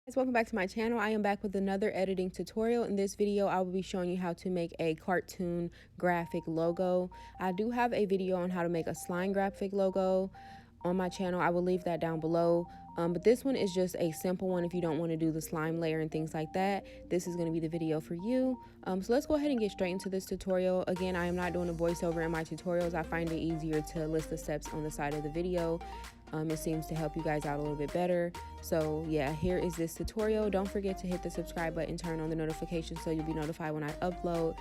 Guys, welcome back to my channel. I am back with another editing tutorial. In this video, I will be showing you how to make a cartoon graphic logo. I do have a video on how to make a slime graphic logo on my channel. I will leave that down below. But this one is just a simple one if you don't want to do the slime layer and things like that. This is going to be the video for you. So let's go ahead and get straight into this tutorial. Again, I am not doing a voiceover in my tutorials. I find it easier to list the steps on the side of the video. It seems to help you guys out a little bit better. So yeah, here is this tutorial. Don't forget to hit the subscribe button, turn on the notifications so you'll be notified when I upload.